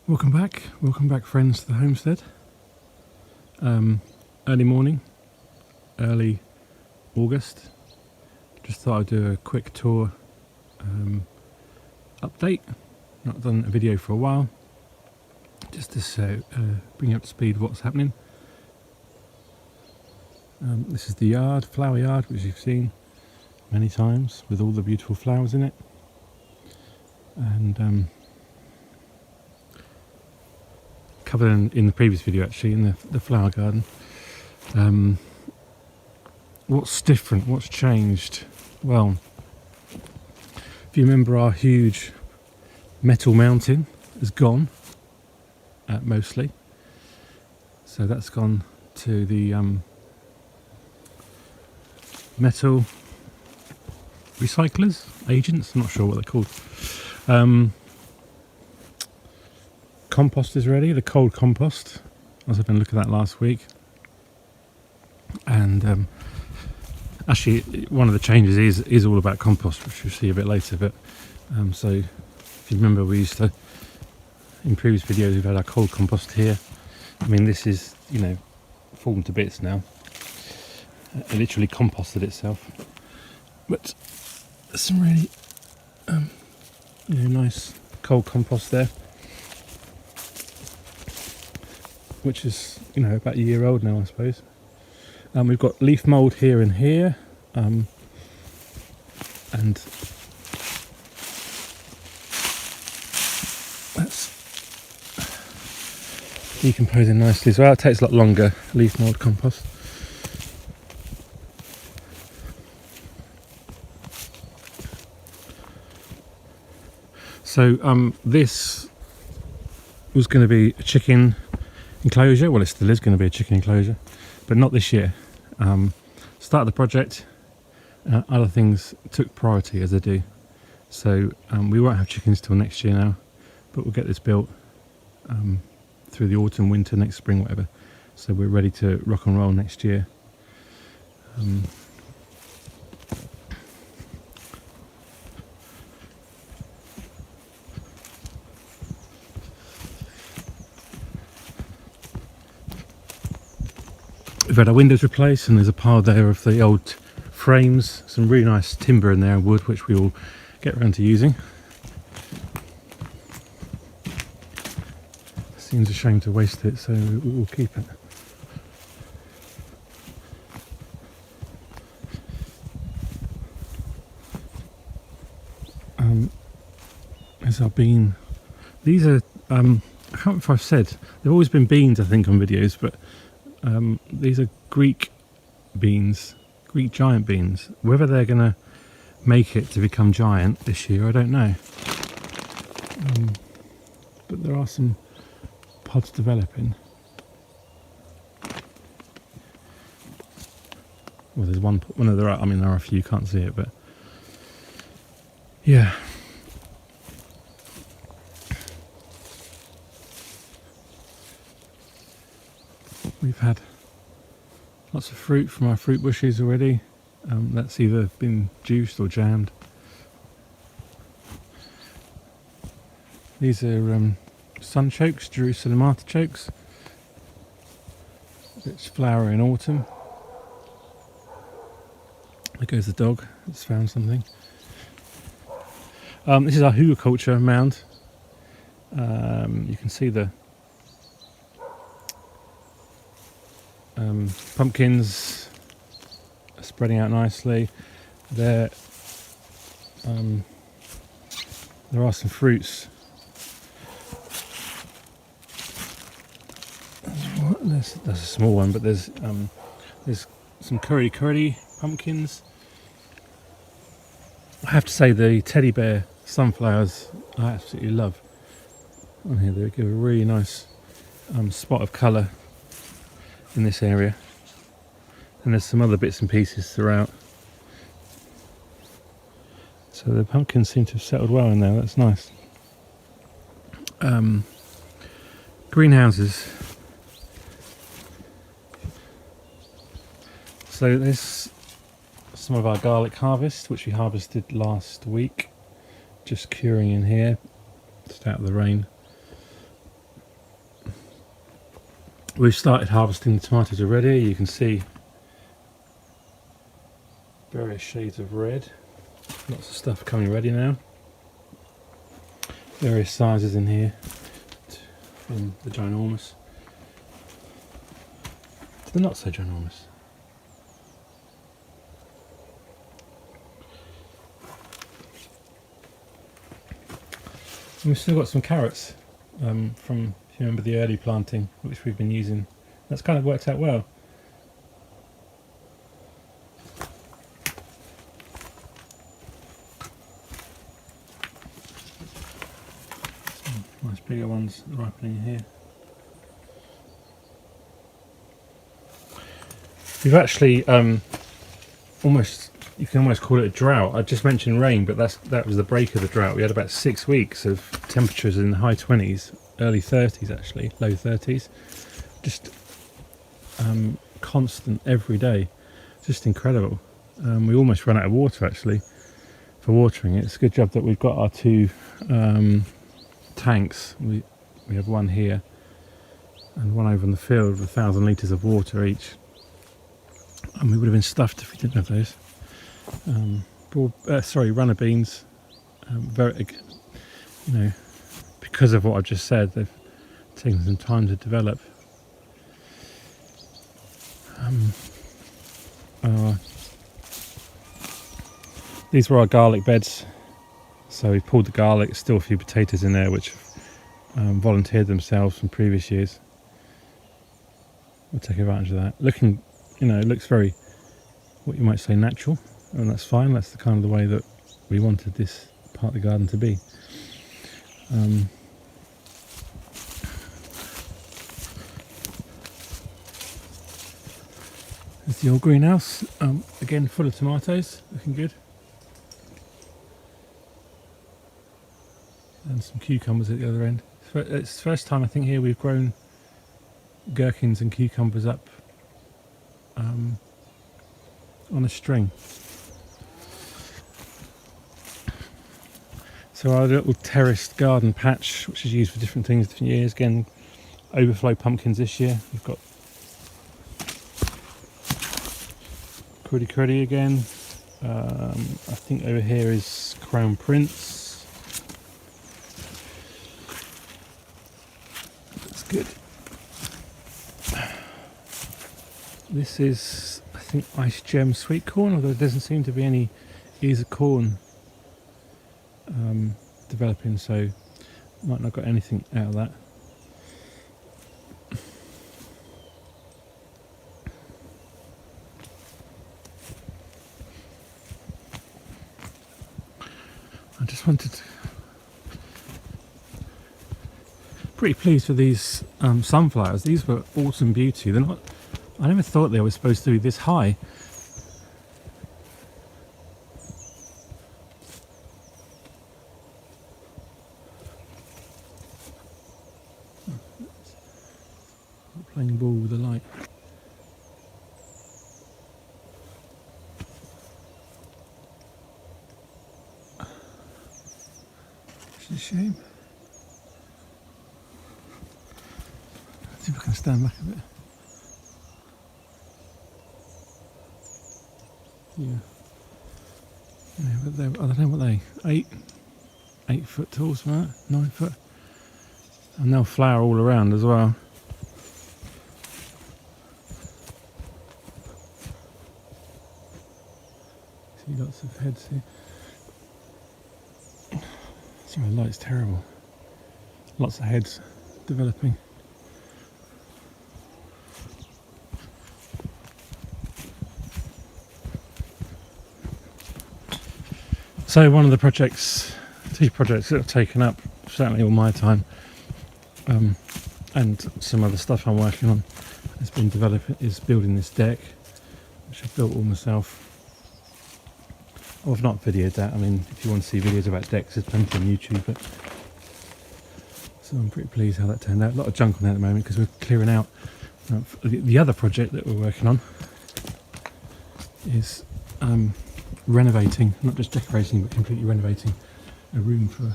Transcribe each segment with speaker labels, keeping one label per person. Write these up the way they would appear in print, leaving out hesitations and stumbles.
Speaker 1: Welcome back friends to the homestead. Early morning, early August. Just thought I'd do a quick tour update. Not done a video for a while, just to bring you up to speed what's happening. This is the yard, flower yard, which you've seen many times with all the beautiful flowers in it. And covered in the previous video actually, in the flower garden. What's different, what's changed? Well, if you remember, our huge metal mountain is gone, mostly. So that's gone to the metal recyclers, agents, I'm not sure what they're called. Compost is ready, the cold compost. I was having a look at that last week. And actually one of the changes is all about compost, which you'll see a bit later. But so if you remember, we used to, in previous videos, we've had our cold compost here. I mean, this is, fallen to bits now. It literally composted itself. But there's some really nice cold compost there, which is about a year old now, I suppose. We've got leaf mould here and here, and that's decomposing nicely as well. It takes a lot longer, leaf mould compost. So this was going to be a chicken enclosure. Well, it still is going to be a chicken enclosure, but not this year. Started the project, other things took priority, as they do. So we won't have chickens till next year now, but we'll get this built through the autumn, winter, next spring, whatever. So we're ready to rock and roll next year. We've had our windows replaced, and there's a pile there of the old frames, some really nice timber in there and wood, which we will get around to using. Seems a shame to waste it, so we'll keep it. There's our bean. These are, I can't remember if I've said, they've always been beans I think on videos, but these are Greek beans, Greek giant beans. Whether they're going to make it to become giant this year, I don't know. But there are some pods developing. Well, there's one. Well, no, there are. I mean, there are a few. You can't see it, but yeah. We've had lots of fruit from our fruit bushes already. That's either been juiced or jammed. These are sunchokes, Jerusalem artichokes, which flower in autumn. There goes the dog, it's found something. This is our hugelkultur mound. You can see the pumpkins are spreading out nicely. There are some fruits. That's a small one, but there's some curly pumpkins. I have to say the teddy bear sunflowers I absolutely love. On here they give a really nice spot of colour in this area, and there's some other bits and pieces throughout. So the pumpkins seem to have settled well in there. That's nice. Greenhouses. So there's some of our garlic harvest, which we harvested last week, just curing in here, just out of the rain. We've started harvesting the tomatoes already. You can see various shades of red. Lots of stuff coming ready now. Various sizes in here, from the ginormous to the not so ginormous. And we've still got some carrots from, if you remember, the early planting, which we've been using. That's kind of worked out well. Some nice bigger ones ripening here. We've actually almost, you can almost call it a drought. I just mentioned rain, but that was the break of the drought. We had about 6 weeks of temperatures in the high 20s, early 30s actually, low 30s. Just constant every day. Just incredible. We almost ran out of water actually for watering it. It's a good job that we've got our 2 tanks. We have one here and one over in the field with 1,000 litres of water each. And we would have been stuffed if we didn't have those. Runner beans. Very, you know, because of what I've just said, they've taken some time to develop. These were our garlic beds, so we pulled the garlic. Still a few potatoes in there which volunteered themselves from previous years. We'll take advantage of that. Looking, you know, it looks very, what you might say, natural, and that's fine. That's the kind of the way that we wanted this part of the garden to be. There's the old greenhouse, again full of tomatoes, looking good. And some cucumbers at the other end. It's the first time I think here we've grown gherkins and cucumbers up on a string. So our little terraced garden patch, which is used for different things, different years. Again, overflow pumpkins this year. We've got cruddy again. I think over here is Crown Prince. That's good. This is, I think, Ice Gem sweet corn, although there doesn't seem to be any ears of corn developing, so might not got anything out of that. I just wanted to, pretty pleased with these sunflowers. These were autumn beauty. They're not, I never thought they were supposed to be this high. Playing ball with the light. It's a shame. Let's see if I can stand back a bit. Yeah. Yeah, but they're, I don't know what they, 8 foot tall, something like that, 9 foot. And they'll flower all around as well. See lots of heads here. Sorry, the light's terrible. Lots of heads developing. So one of the projects, 2 projects that have taken up certainly all my time, and some other stuff I'm working on, has been is building this deck, which I've built all myself. Oh, I've not videoed that. I mean, if you want to see videos about decks, there's plenty on YouTube. But so I'm pretty pleased how that turned out. A lot of junk on there at the moment because we're clearing out. The other project that we're working on is renovating, not just decorating, but completely renovating a room for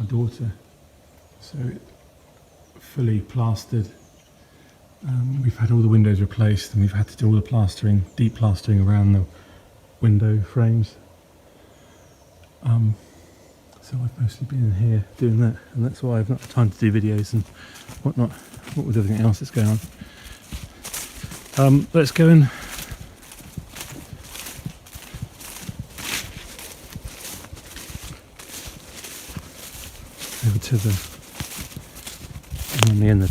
Speaker 1: our daughter. So fully plastered We've had all the windows replaced, and we've had to do all the plastering, deep plastering around the window frames. So I've mostly been in here doing that, and that's why I've not had time to do videos and whatnot, what with everything else that's going on. Let's go in. Over to the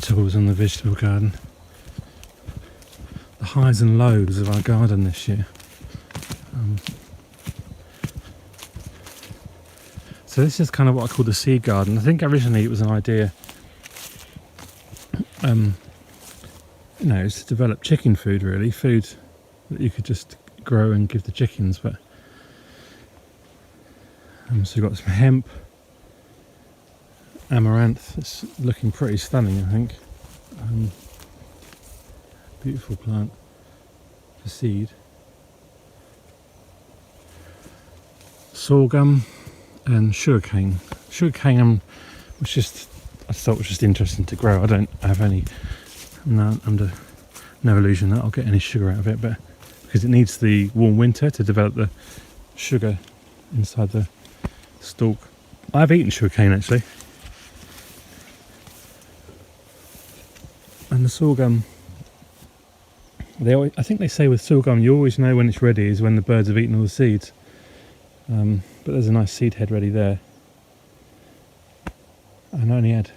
Speaker 1: tools on the vegetable garden. The highs and lows of our garden this year. So this is kind of what I call the seed garden. I think originally it was an idea, it's to develop chicken food, really, food that you could just grow and give the chickens. But so we've got some hemp, amaranth. It's looking pretty stunning, I think. Beautiful plant for seed. Sorghum and sugarcane. Sugarcane I thought was just interesting to grow. I don't have any, I'm under no illusion that I'll get any sugar out of it, but because it needs the warm winter to develop the sugar inside the stalk. I've eaten sugarcane actually. And the sorghum, I think they say with sorghum you always know when it's ready is when the birds have eaten all the seeds. But there's a nice seed head ready there. And I only had,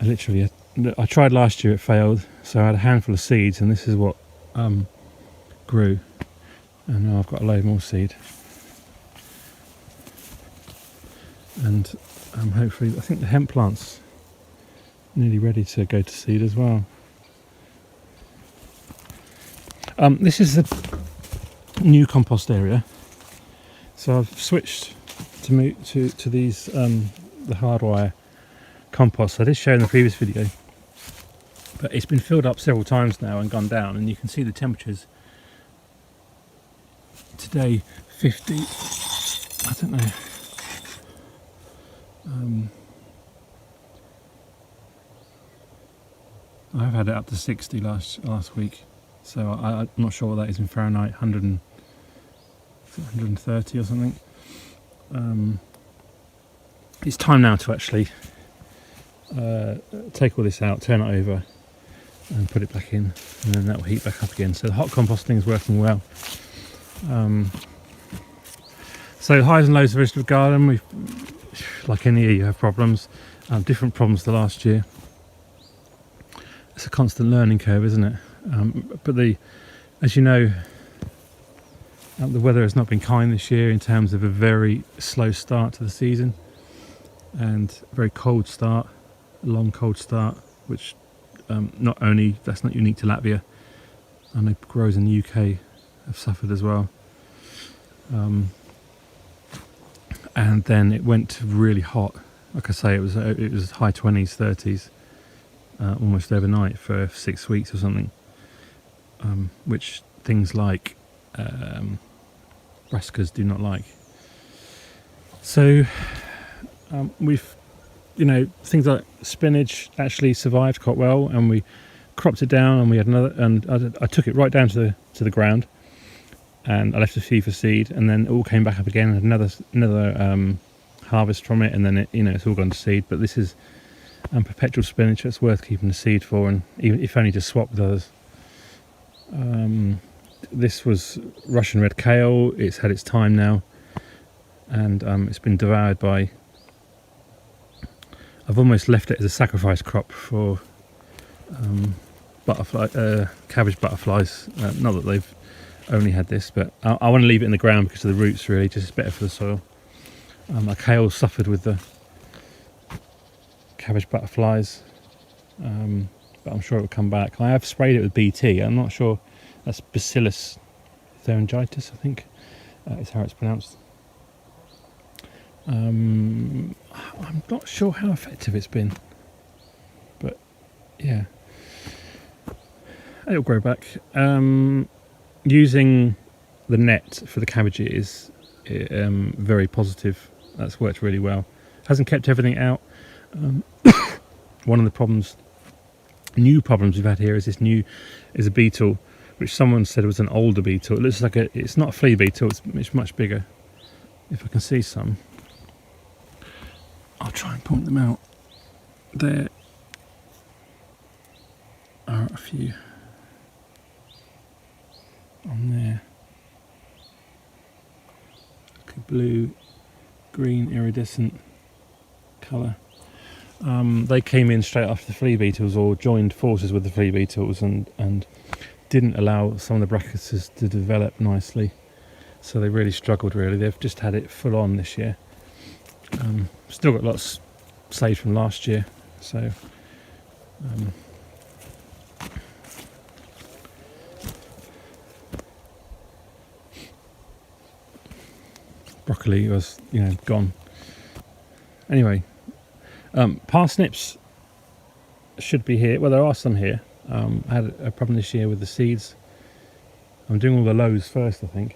Speaker 1: I tried last year, it failed, so I had a handful of seeds, and this is what grew. And now I've got a load more seed. And hopefully, I think the hemp plant's nearly ready to go to seed as well. This is the new compost area. So I've switched to these the hardwire compost I did show in the previous video, but it's been filled up several times now and gone down, and you can see the temperatures today 50, I don't know, I've had it up to 60 last week, so I'm not sure what that is in Fahrenheit. 130 or something. It's time now to actually take all this out, turn it over and put it back in, and then that will heat back up again. So the hot composting is working well. So highs and lows of vegetable garden, like any year you have problems, different problems to last year. It's a constant learning curve, isn't it? But as you know, the weather has not been kind this year in terms of a very slow start to the season and a very cold start, a long cold start, which that's not unique to Latvia. I know growers in the UK have suffered as well. And then it went really hot. Like I say, it was high 20s, 30s, almost overnight for 6 weeks or something, which things like brassicas do not like. So things like spinach actually survived quite well, and we cropped it down, and we had another, and I took it right down to the ground, and I left a few for seed, and then it all came back up again, and another harvest from it, and then it's all gone to seed. But this is perpetual spinach that's worth keeping the seed for, and even if only to swap with others. This was Russian red kale. It's had its time now, and it's been devoured by, I've almost left it as a sacrifice crop for cabbage butterflies. Not that they've only had this, but I want to leave it in the ground because of the roots, really, just better for the soil. My kale suffered with the cabbage butterflies, but I'm sure it will come back. I have sprayed it with BT. I'm not sure. That's Bacillus thuringitis, I think, is how it's pronounced. I'm not sure how effective it's been, but yeah, it'll grow back. Using the net for the cabbage is very positive. That's worked really well. Hasn't kept everything out. One of the problems new problems we've had here is a beetle, which someone said was an older beetle. It looks like it's not a flea beetle, it's much bigger. If I can see some, I'll try and point them out. There are a few on there. Like a blue, green, iridescent colour. They came in straight after the flea beetles, or joined forces with the flea beetles, and didn't allow some of the brachyses to develop nicely. So they really struggled, really. They've just had it full on this year. Still got lots saved from last year. So broccoli was, gone. Anyway, parsnips should be here. Well, there are some here. I had a problem this year with the seeds. I'm doing all the lows first, I think.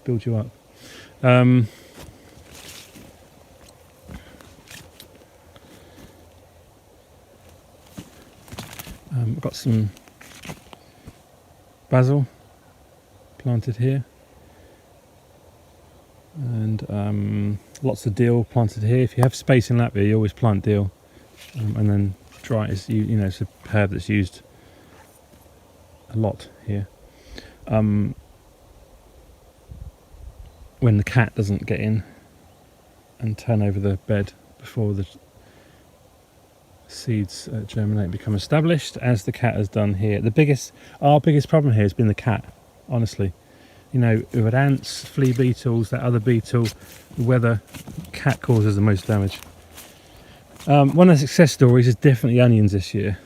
Speaker 1: Build you up. I've got some basil planted here, and lots of dill planted here. If you have space in Latvia, you always plant dill, and then dry is it's a herb that's used a lot here. When the cat doesn't get in and turn over the bed before the seeds germinate and become established, as the cat has done here. Our biggest problem here has been the cat, honestly. We've had ants, flea beetles, that other beetle, the weather. Cat causes the most damage. One of the success stories is definitely onions this year.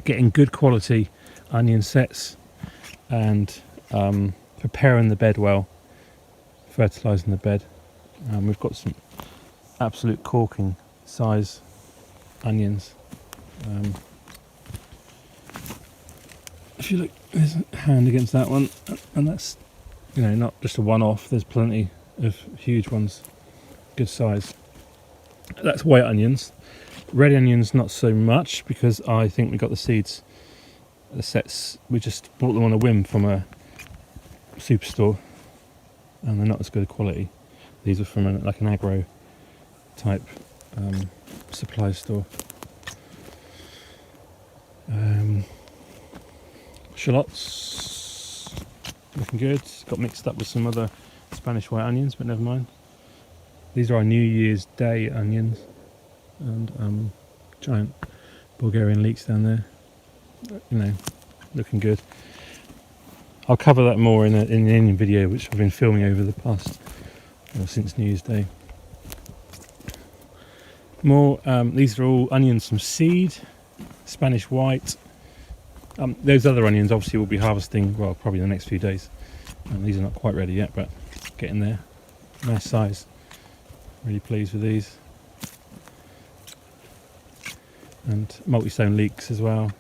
Speaker 1: Getting good quality onion sets, and preparing the bed well, fertilising the bed. We've got some absolute corking size onions. If you look, there's a hand against that one, and that's not just a one-off. There's plenty of huge ones, good size. That's white onions. Red onions not so much, because I think we got the seeds, the sets, we just bought them on a whim from a superstore, and they're not as good quality. These are from like an agro type supply store. Shallots looking good. Got mixed up with some other Spanish white onions, but never mind. These are our New Year's Day onions, and giant Bulgarian leeks down there. Looking good. I'll cover that more in the Indian video, which I've been filming over the past, since New Year's Day. More, these are all onions from seed, Spanish white. Those other onions obviously we'll be harvesting, well, probably in the next few days. These are not quite ready yet, but getting there. Nice size. Really pleased with these. And multi-stone leeks as well.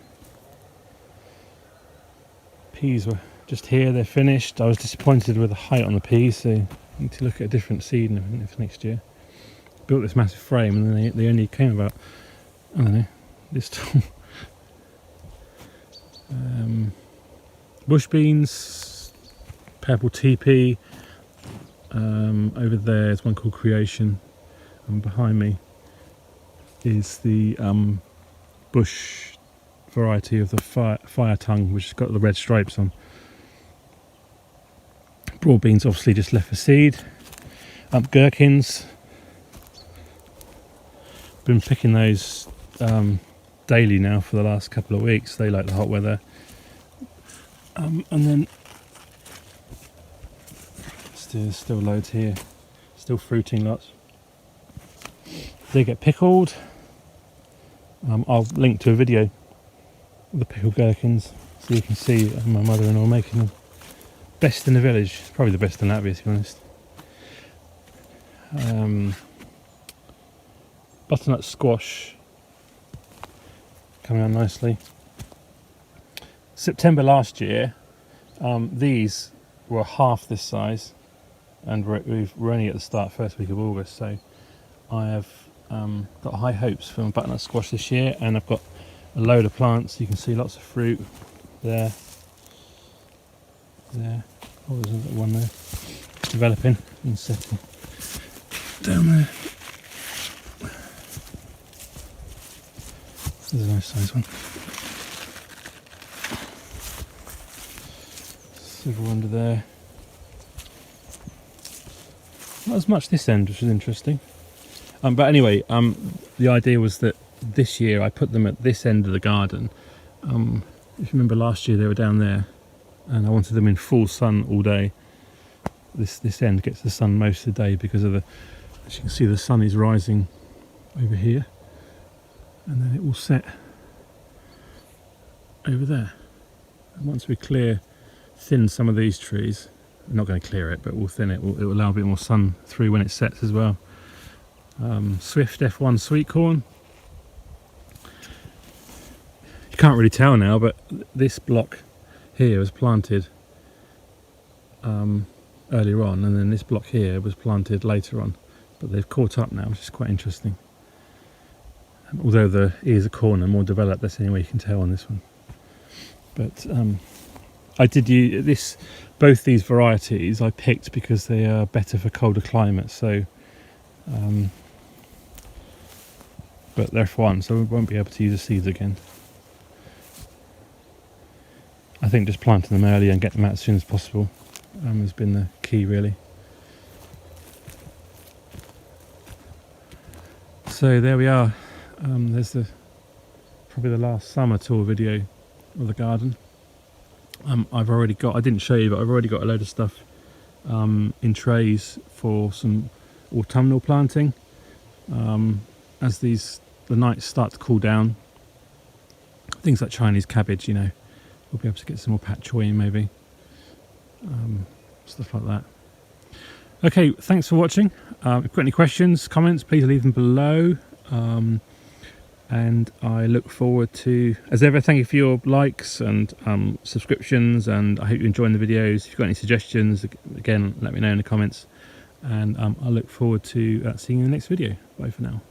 Speaker 1: Peas were just here, they're finished. I was disappointed with the height on the peas, so I need to look at a different seed for next year. Built this massive frame, and then they only came about, I don't know, this tall. Bush beans, purple TP. Over there is one called Creation, and behind me is the bush variety of the fire tongue, which has got the red stripes on. Broad beans obviously just left for seed. Gherkins, been picking those daily now for the last couple of weeks. They like the hot weather. And then still loads here, still fruiting lots. They get pickled. I'll link to a video of the pickled gherkins so you can see my mother-in-law making them. Best in the village, probably the best in Latvia, to be honest. Butternut squash coming on nicely. September last year, these were half this size, and we're only at the start, first week of August, so I have got high hopes for my butternut squash this year, and I've got a load of plants. You can see lots of fruit there. There. Oh, there's another one there. Developing and setting. Down there. There's a nice sized one. Several under there. Not as much this end, which is interesting. But anyway, the idea was that this year I put them at this end of the garden. If you remember last year they were down there, and I wanted them in full sun all day. This end gets the sun most of the day because of the, as you can see, the sun is rising over here, and then it will set over there. And once we thin some of these trees, we're not going to clear it, but we'll thin it. It will allow a bit more sun through when it sets as well. Swift F1 sweet corn. You can't really tell now, but this block here was planted earlier on, and then this block here was planted later on, but they've caught up now, which is quite interesting. Although the ears of corn are more developed, that's the only way you can tell on this one. But I did use both these varieties I picked because they are better for colder climates. So, but they're F1, so we won't be able to use the seeds again. I think just planting them early and getting them out as soon as possible has been the key, really. So there we are. There's probably the last summer tour video of the garden. I've already got, I didn't show you, but I've already got a load of stuff in trays for some autumnal planting. As the nights start to cool down, things like Chinese cabbage, we'll be able to get some more pak choi in maybe, stuff like that. Okay, thanks for watching. If you've got any questions, comments, please leave them below. And I look forward to, as ever, thank you for your likes and subscriptions, and I hope you're enjoying the videos. If you've got any suggestions, again, let me know in the comments, and I look forward to seeing you in the next video. Bye for now.